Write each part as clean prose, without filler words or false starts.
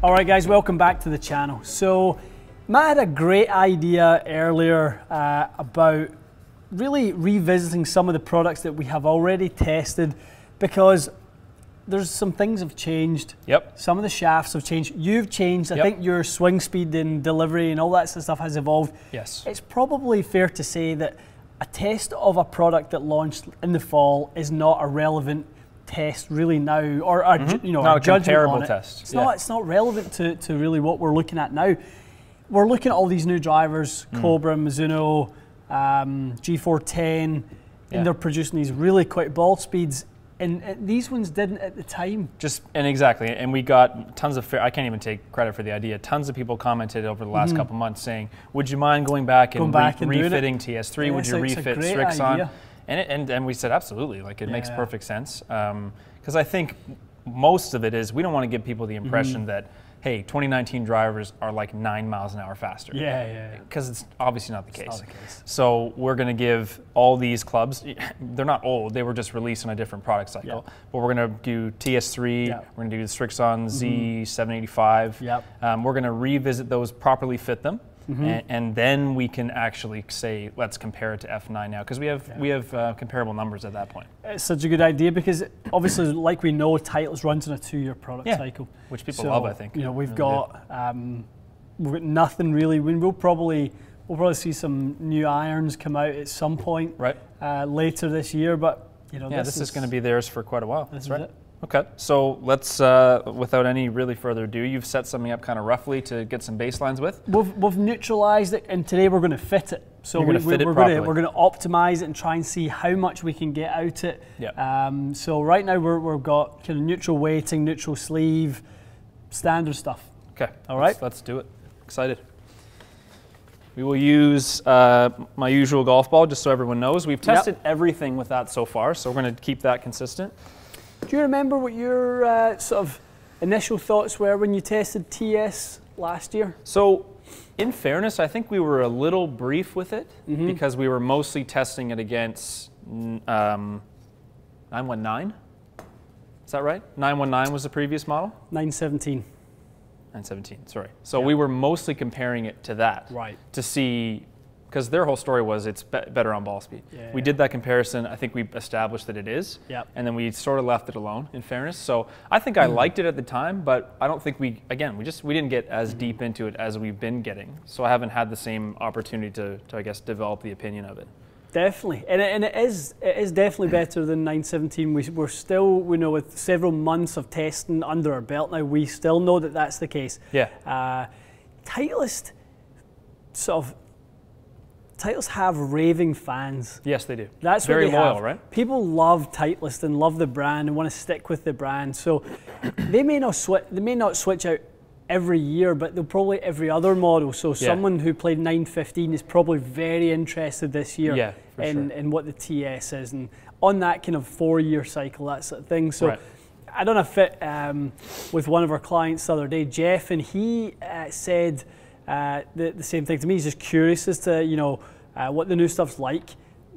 All right, guys, welcome back to the channel. So Matt had a great idea earlier about really revisiting some of the products that we have already tested, because there's some things have changed. Yep. Some of the shafts have changed. You've changed. I think your swing speed and delivery and all that sort of stuff has evolved. Yes. It's probably fair to say that a test of a product that launched in the fall is not a relevant test really now, or you know, not a judgment comparable on it. test. It's not relevant to really what we're looking at now. We're looking at all these new drivers, Cobra, Mizuno, G410, and they're producing these really quick ball speeds. And these ones didn't at the time. Exactly, and we got tons of, I can't even take credit for the idea, tons of people commented over the last couple months saying, would you mind going back and refitting TS3, Yeah, would you refit Strixon? And we said, absolutely, like it makes perfect sense. Because I think most of it is, we don't want to give people the impression that, hey, 2019 drivers are like 9 miles an hour faster. Because it's obviously not the case. So we're going to give all these clubs, they're not old, they were just released on a different product cycle. But we're going to do TS3, we're going to do the Strixon Z785. We're going to revisit those, properly fit them. And then we can actually say, let's compare it to F9 now, because we have comparable numbers at that point. It's such a good idea, because obviously, like we know, Titleist runs on a 2-year product cycle, which people love, I think. You know, we've got nothing really. We'll probably see some new irons come out at some point later this year, but you know, this is going to be theirs for quite a while. That's right. Okay, so let's, without any really further ado, you've set something up kind of roughly to get some baselines with? We've neutralized it, and today we're going to fit it. So we're going to optimize it and try and see how much we can get out it. So right now we've got kind of neutral weighting, neutral sleeve, standard stuff. Okay, all right, let's do it. Excited. We will use my usual golf ball, just so everyone knows. We've tested everything with that so far, so we're going to keep that consistent. Do you remember what your sort of initial thoughts were when you tested TS last year? So, in fairness, I think we were a little brief with it because we were mostly testing it against 919. Is that right? 919 was the previous model? 917. 917, sorry. So we were mostly comparing it to that to see, because their whole story was it's better on ball speed. We did that comparison. I think we established that it is, and then we sort of left it alone, in fairness. So I think I liked it at the time, but I don't think we didn't get as deep into it as we've been getting. So I haven't had the same opportunity to I guess, develop the opinion of it. Definitely, and it is definitely better than 917. We're still, we know, with several months of testing under our belt now, we still know that that's the case. Titleist Titleist have raving fans. Yes, they do. That's very what they loyal, have. right? People love Titleist and love the brand and want to stick with the brand. So they may not switch out every year, but they'll probably every other model. So someone who played 915 is probably very interested this year in what the TS is, and on that kind of 4-year cycle, that sort of thing. So I done a fit with one of our clients the other day, Jeff, and he said the same thing to me. He's just curious as to, you know, what the new stuff's like.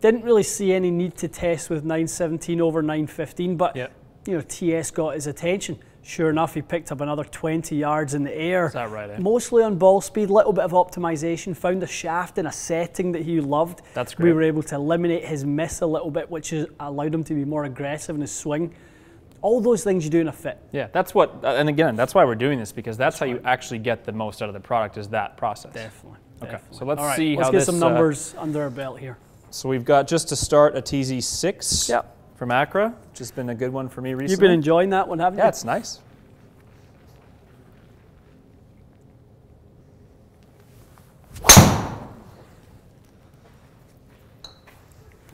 Didn't really see any need to test with 917 over 915, but you know, TS got his attention. Sure enough, he picked up another 20 yards in the air. Is that right? Mostly on ball speed, little bit of optimization, found a shaft in a setting that he loved. That's great. We were able to eliminate his miss a little bit, which allowed him to be more aggressive in his swing. All those things you do in a fit. Yeah, that's what, and again, that's why we're doing this, because that's how you actually get the most out of the product, is that process. Definitely. Okay, so let's see how this... Let's get some numbers under our belt here. So we've got, just to start, a TZ6 from Acra, which has been a good one for me recently. You've been enjoying that one, haven't you? Yeah, it's nice.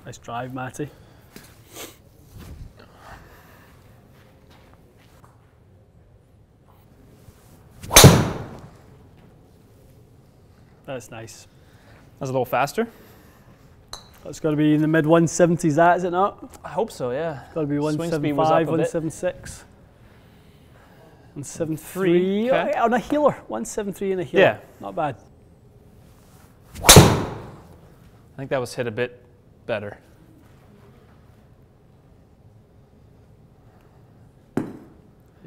Nice drive, Matty. That's nice. That's a little faster. That's got to be in the mid 170s, that, is it not? I hope so, yeah. Got to be 175, 176. 173 on a healer. 173 in a healer. Yeah. Not bad. I think that was hit a bit better.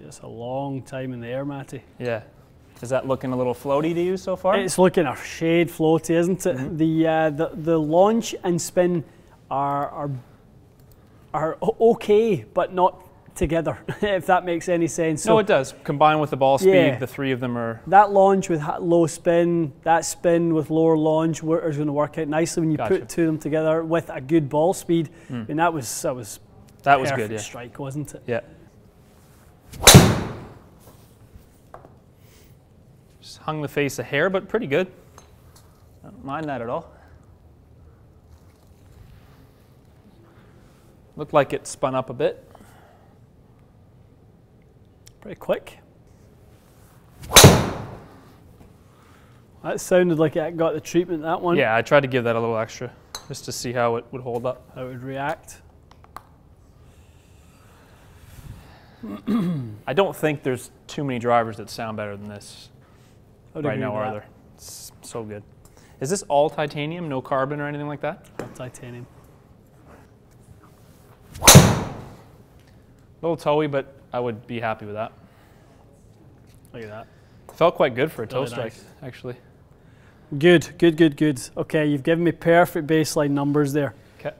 It's a long time in the air, Matty. Yeah. Is that looking a little floaty to you so far? It's looking a shade floaty, isn't it? Mm-hmm. The launch and spin are okay, but not together, if that makes any sense. So, no, it does. Combined with the ball speed, the three of them are... That launch with low spin, that spin with lower launch is going to work out nicely when you put two of them together with a good ball speed. And that was good, yeah. Strike, wasn't it? Yeah. Just hung the face a hair, but pretty good. I don't mind that at all. Looked like it spun up a bit. Pretty quick. That sounded like it got the treatment, that one. Yeah, I tried to give that a little extra, just to see how it would hold up. How it would react. I don't think there's too many drivers that sound better than this right now, are there? It's so good. Is this all titanium, no carbon or anything like that? All titanium. A little toey, but I would be happy with that. Look at that. Felt quite good for a toe Really strike, nice. actually. Good. Okay, you've given me perfect baseline numbers there. Okay.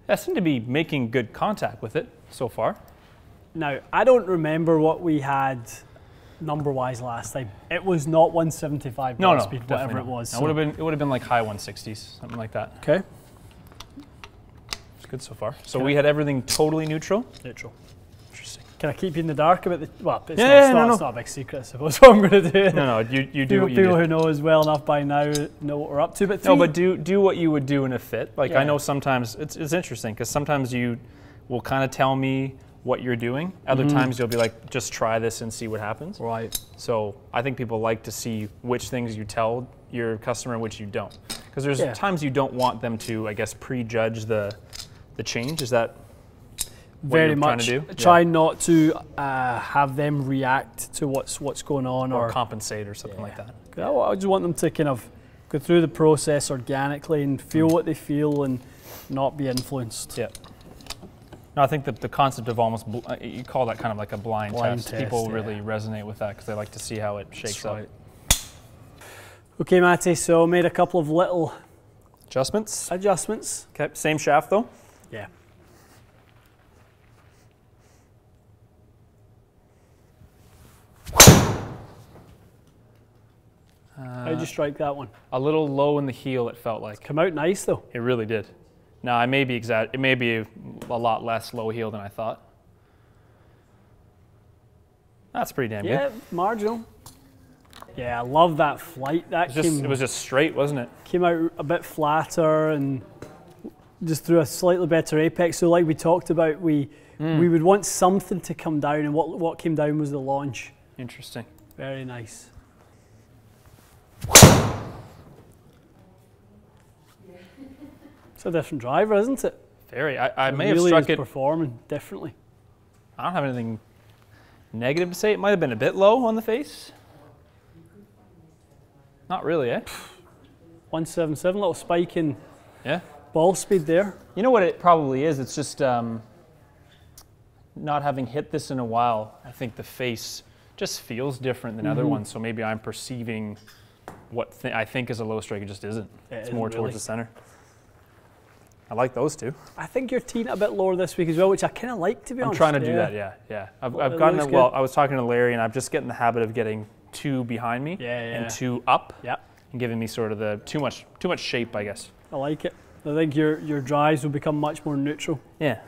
I seem to be making good contact with it so far. Now, I don't remember what we had number-wise last time. It was not 175 ball speed, whatever it was. No, it would have been like high 160s, something like that. Okay. It's good so far. So we had everything totally neutral? Neutral. Interesting. Can I keep you in the dark about the... Well, it's not a big secret, I suppose, what I'm going to do. No, you do what you do. People who know us well enough by now know what we're up to. But do what you would do in a fit. Like, I know sometimes, it's interesting, because sometimes you will kind of tell me what you're doing. Other times you'll be like, just try this and see what happens. Right. So I think people like to see which things you tell your customer and which you don't. Because there's times you don't want them to, I guess, prejudge the change. Is that what very you're much trying to do? Try not to have them react to what's going on or compensate or something like that. I just want them to kind of go through the process organically and feel what they feel and not be influenced. Yeah. No, I think that the concept of almost, you call that kind of like a blind test. People really resonate with that because they like to see how it shakes out. Okay, Matty, so made a couple of little adjustments. Okay, same shaft though? Yeah. How'd you strike that one? A little low in the heel, it felt like. Come out nice though. It really did. Now, it may be a lot less low heel than I thought. That's pretty damn good. Yeah, marginal. Yeah, I love that flight. It was just straight, wasn't it? Came out a bit flatter and just threw a slightly better apex. So like we talked about, we would want something to come down, and what came down was the launch. Interesting. Very nice. It's a different driver, isn't it? Very. I may have struck it performing differently. I don't have anything negative to say. It might have been a bit low on the face. Not really, eh? 177, little spike in ball speed there. You know what it probably is? It's just not having hit this in a while. I think the face just feels different than other ones. So maybe I'm perceiving what I think is a low strike. It just isn't. It's more towards the center. I like those two. I think you're teeing it a bit lower this week as well, which I kind of like, to be honest. I'm trying to do that, yeah. I've gotten it, well, I was talking to Larry, and I'm just getting the habit of getting two behind me and two up, and giving me sort of the too much shape, I guess. I like it. I think your drives will become much more neutral. Yeah.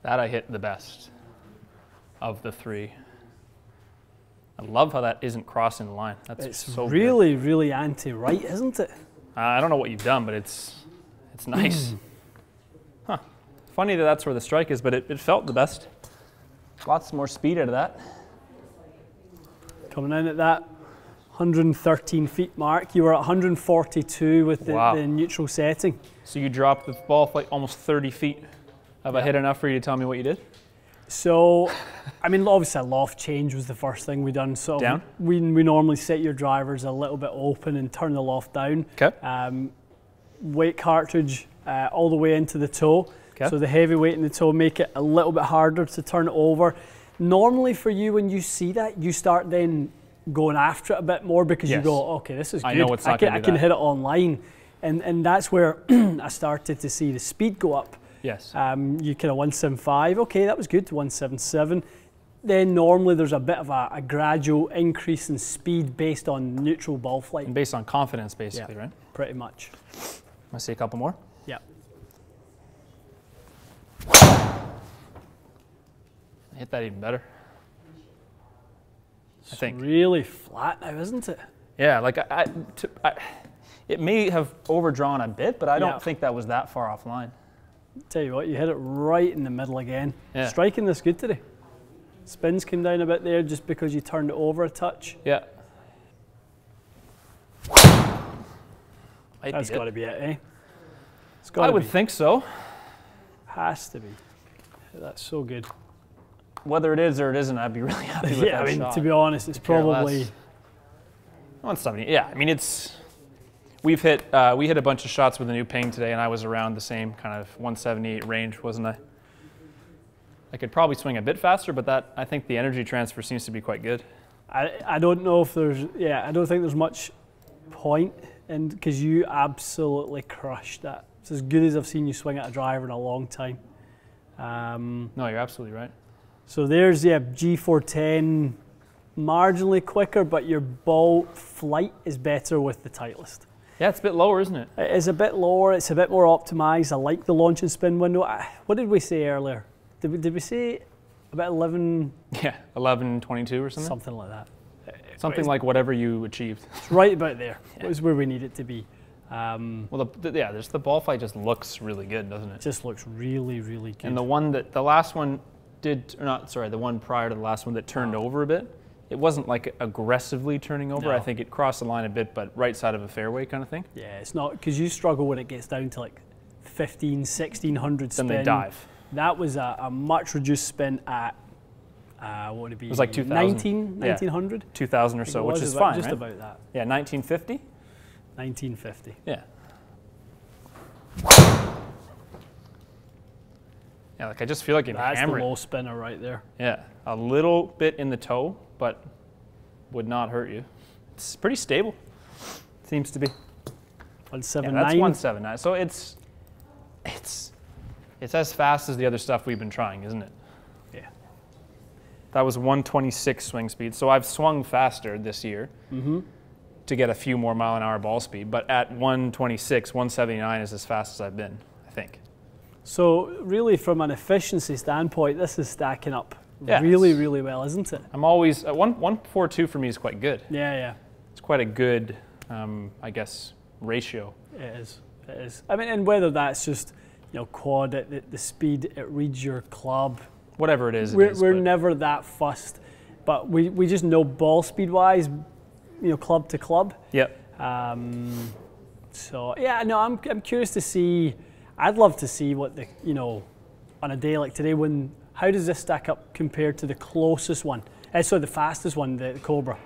That I hit the best of the three. I love how that isn't crossing the line. That's so really, really anti-right, isn't it? I don't know what you've done, but it's nice. Huh. Funny that that's where the strike is, but it felt the best. Lots more speed out of that. Coming in at that 113 feet mark. You were at 142 with the neutral setting. So you dropped the ball like almost 30 feet. Have I hit enough for you to tell me what you did? So, I mean, obviously a loft change was the first thing we done. So down? We normally set your drivers a little bit open and turn the loft down. Okay. Weight cartridge all the way into the toe. Okay. So the heavy weight in the toe make it a little bit harder to turn it over. Normally for you, when you see that, you start then going after it a bit more because you go, okay, this is good. I know it's not I can hit it online. And that's where I started to see the speed go up. Yes. You kind of 175, okay, that was good, 177. Then normally there's a bit of a gradual increase in speed based on neutral ball flight. And based on confidence, basically, right? Pretty much. Want to see a couple more? Yeah. Hit that even better. I think. Really flat now, isn't it? Yeah, like it may have overdrawn a bit, but I don't think that was that far offline. Tell you what, you hit it right in the middle again. Yeah. Striking this good today. Spins came down a bit there just because you turned it over a touch. Yeah. That's got to be it, eh? I would think so. Has to be. That's so good. Whether it is or it isn't, I'd be really happy with that I mean, shot. to be honest, it's probably 170. Yeah, I mean, it's. We hit a bunch of shots with the new ping today, and I was around the same kind of 178 range, wasn't I? I could probably swing a bit faster, but I think the energy transfer seems to be quite good. I don't know if there's, I don't think there's much point, and because you absolutely crushed that. It's as good as I've seen you swing at a driver in a long time. No, you're absolutely right. So there's, G410, marginally quicker, but your ball flight is better with the Titleist. Yeah, it's a bit lower, isn't it? It is a bit lower, it's a bit more optimized. I like the launch and spin window. What did we say earlier? Did we say about 11? Yeah, 11:22 or something? Something like that. Something like whatever you achieved. It's right about there. It was where we need it to be. Well, the ball flight just looks really good, doesn't it? It just looks really, really good. And the last one the one prior to the last one that turned over a bit, it wasn't like aggressively turning over. No. I think it crossed the line a bit, but right side of a fairway kind of thing. Yeah, it's not, because you struggle when it gets down to like 15, 1600 spin. Then they dive. That was a much reduced spin at, what would it be? It was like 2000. 1900? 2000 or so, which is fine, just right? about that. Yeah, 1950? 1950. Yeah. Yeah, like I just feel like you That's the hammer it. low spinner right there. Yeah, a little bit in the toe, but would not hurt you. It's pretty stable. Seems to be. 179. Yeah, that's 179. So it's as fast as the other stuff we've been trying, isn't it? Yeah. That was 126 swing speed. So I've swung faster this year to get a few more mile-an-hour ball speed. But at 126, 179 is as fast as I've been, I think. So really, from an efficiency standpoint, this is stacking up Yeah, really, really well, isn't it? I'm always 142 for me is quite good. Yeah. It's quite a good, I guess, ratio. It is. It is. I mean, and whether that's just quad, the speed it reads your club, Whatever it is, we're never that fussed, but we just know ball speed wise, club to club. Yep. So yeah, no, I'm curious to see. I'd love to see what the on a day like today, how does this stack up compared to the closest one? So the fastest one, the Cobra.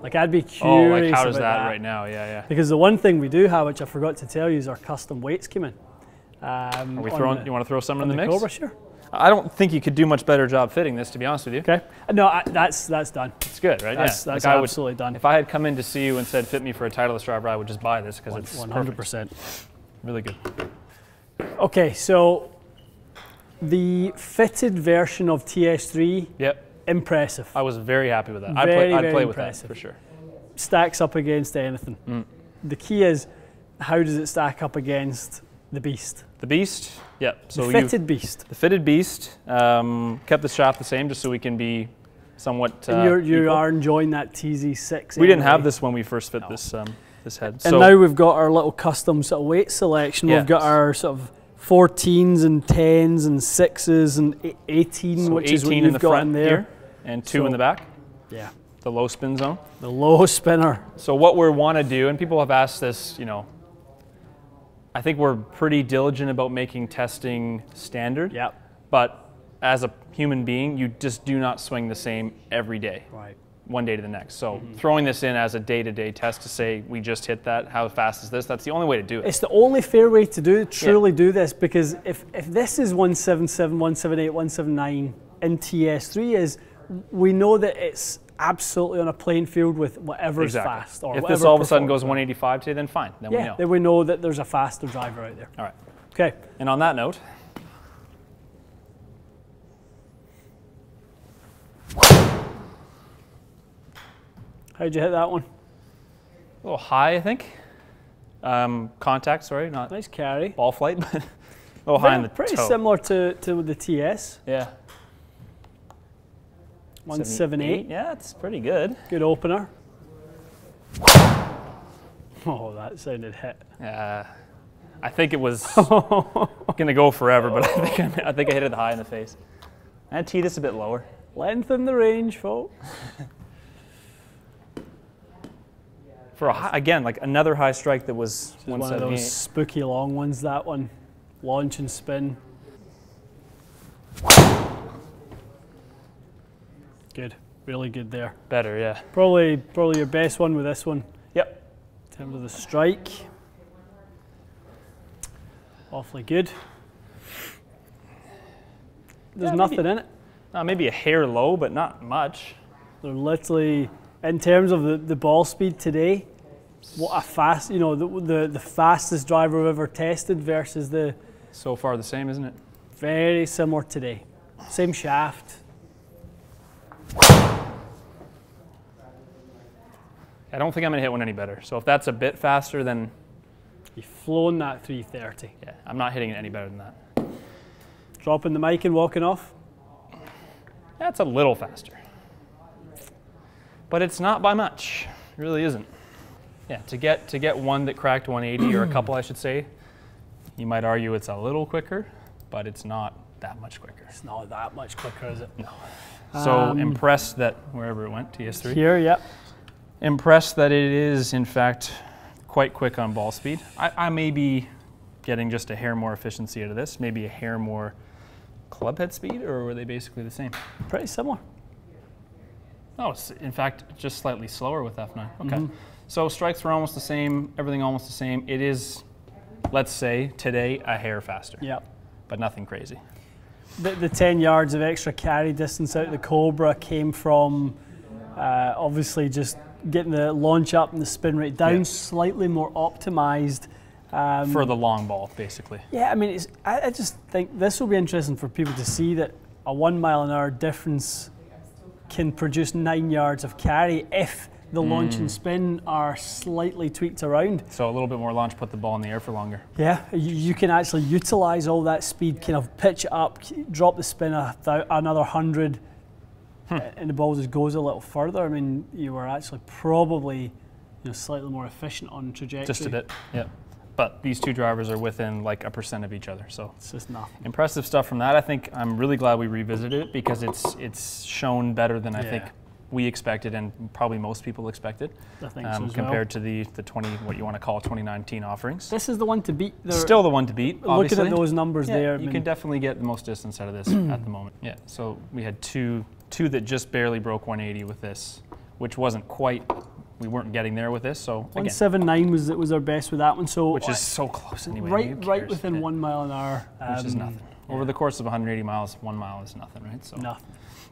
Like I'd be curious. Oh, like how does about that right now? Yeah. Because the one thing we do have, which I forgot to tell you, is our custom weights came in. Are we throwing? You want to throw some in the mix? Cobra, sure. I don't think you could do much better job fitting this, to be honest with you. Okay. No, that's done. It's good, right? That's like absolutely done. If I had come in to see you and said fit me for a Titleist driver, I would just buy this because it's 100%. Really good. Okay, so the fitted version of TS3. Yep. Impressive. I was very happy with that. Very, I'd very play with that impressive. for sure. Stacks up against anything. The key is, how does it stack up against the Beast? The Beast, yep. So the fitted Beast. The fitted Beast. Kept the shaft the same just so we can be somewhat you are enjoying that TZ6. We didn't have this when we first fit this head. And now we've got our little custom sort of weight selection. We've got our sort of 14s and 10s and 6s and 18, so which 18 is what you've the got front in there. Here, and 2 in the back. Yeah. The low spin zone. The low spinner. So what we want to do, and people have asked this, I think we're pretty diligent about making testing standard. Yep. But as a human being, you just do not swing the same every day. Right. one day to the next. So throwing this in as a day-to-day test to say we just hit that, how fast is this? That's the only way to do it. It's the only fair way to truly do this, because if this is 177, 178, 179 in TS3 we know that it's absolutely on a playing field with whatever is fast. Or if this all of a sudden goes 185 today, then fine. Then we know. Then we know that there's a faster driver out there. All right. Okay. And on that note, how'd you hit that one? a little high, I think. Contact, sorry, not nice carry. Ball flight, but a little high in the pretty toe. similar to the TS. Yeah. 178. Yeah, it's pretty good. Good opener. Oh, that sounded hit. I think it was gonna go forever, but I think I hit it high in the face. And tee this a bit lower. Lengthen the range, folks. For again, like another high strike that was one of those spooky long ones. That one, launch and spin. Good, really good there. Better, yeah. Probably your best one with this one. Yep. In terms of the strike, awfully good. There's nothing in it. Maybe a hair low, but not much. They're literally, in terms of the ball speed today, what a fast, you know, the fastest driver we've ever tested versus the. So far the same, isn't it? Very similar today. Same shaft. I don't think I'm gonna hit one any better. So if that's a bit faster, then you've flown that 330. Yeah, I'm not hitting it any better than that. Dropping the mic and walking off. That's a little faster, but it's not by much. It really isn't. Yeah, to get one that cracked 180 or a couple, I should say, you might argue it's a little quicker, but it's not that much quicker. It's not that much quicker, is it? No. So impressed that wherever it went, TS3. Here, yep. Impressed that it is in fact quite quick on ball speed. I may be getting just a hair more efficiency out of this, maybe a hair more club head speed, or were they basically the same? Pretty similar. Oh, it's in fact just slightly slower with F9. Okay. So strikes were almost the same, everything almost the same. It is, let's say, today a hair faster. Yep. But nothing crazy. The 10 yards of extra carry distance out of the Cobra came from obviously just getting the launch up and the spin rate down, slightly more optimized. For the long ball, basically. Yeah, I mean, I just think this will be interesting for people to see that a 1 mile an hour difference can produce 9 yards of carry if the launch and spin are slightly tweaked around. So a little bit more launch, put the ball in the air for longer. Yeah, you can actually utilize all that speed, kind of pitch it up, drop the spin another 100, and the ball just goes a little further. I mean, you were actually probably slightly more efficient on trajectory. Just a bit, yeah. But these two drivers are within like 1% of each other, so it's just nothing. Impressive stuff from that. I think I'm really glad we revisited it because it's shown better than I think we expected and probably most people expected. I think so as compared to the 2019 offerings. This is the one to beat. Still the one to beat. Obviously. Looking at those numbers there, you can definitely get the most distance out of this at the moment. Yeah. So we had two that just barely broke 180 with this, which wasn't quite. We weren't getting there with this, so 179 was our best with that one. So which is so close anyway. Right within 1 mile an hour, which is nothing. Over the course of 180 miles, 1 mile is nothing, right? So nothing.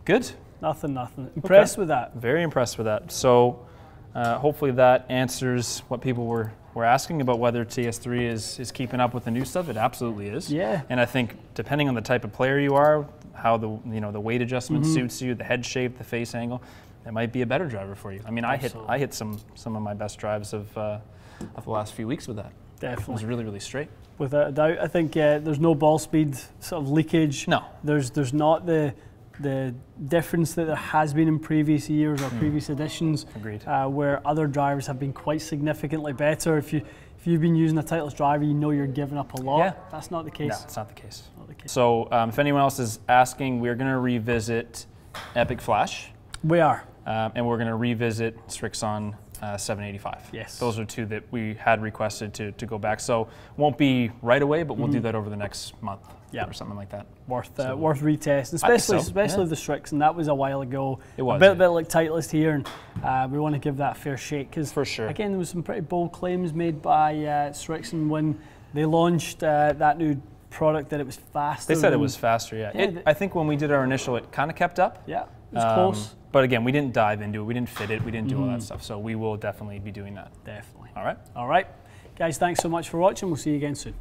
Good. Nothing. Impressed with that. Very impressed with that. So hopefully that answers what people were asking about whether TS3 is keeping up with the new stuff. It absolutely is. Yeah. And I think depending on the type of player you are, how the the weight adjustment suits you, the head shape, the face angle, it might be a better driver for you. I mean, I hit some of my best drives of the last few weeks with that. Definitely. It was really, really straight. Without a doubt. I think there's no ball speed sort of leakage. No. There's not the difference that there has been in previous years or previous editions. Agreed. Where other drivers have been quite significantly better. If you've been using a Titleist driver, you know you're giving up a lot. Yeah. That's not the case. No, it's not the case. Not the case. So if anyone else is asking, we're going to revisit Epic Flash. We are. And we're going to revisit Strixon 785. Yes. Those are two that we had requested to go back. So won't be right away, but we'll do that over the next month or something like that. Worth retesting, especially the Strixon. That was a while ago. It was. A bit like Titleist here, and we want to give that a fair shake because for sure. Again, there was some pretty bold claims made by Strixon when they launched that new product that it was faster. They said it was faster. Yeah. I think when we did our initial, it kind of kept up. Yeah. It was close. But again, we didn't dive into it. We didn't fit it. We didn't do all that stuff. So we will definitely be doing that. Definitely. All right. All right. Guys, thanks so much for watching. We'll see you again soon.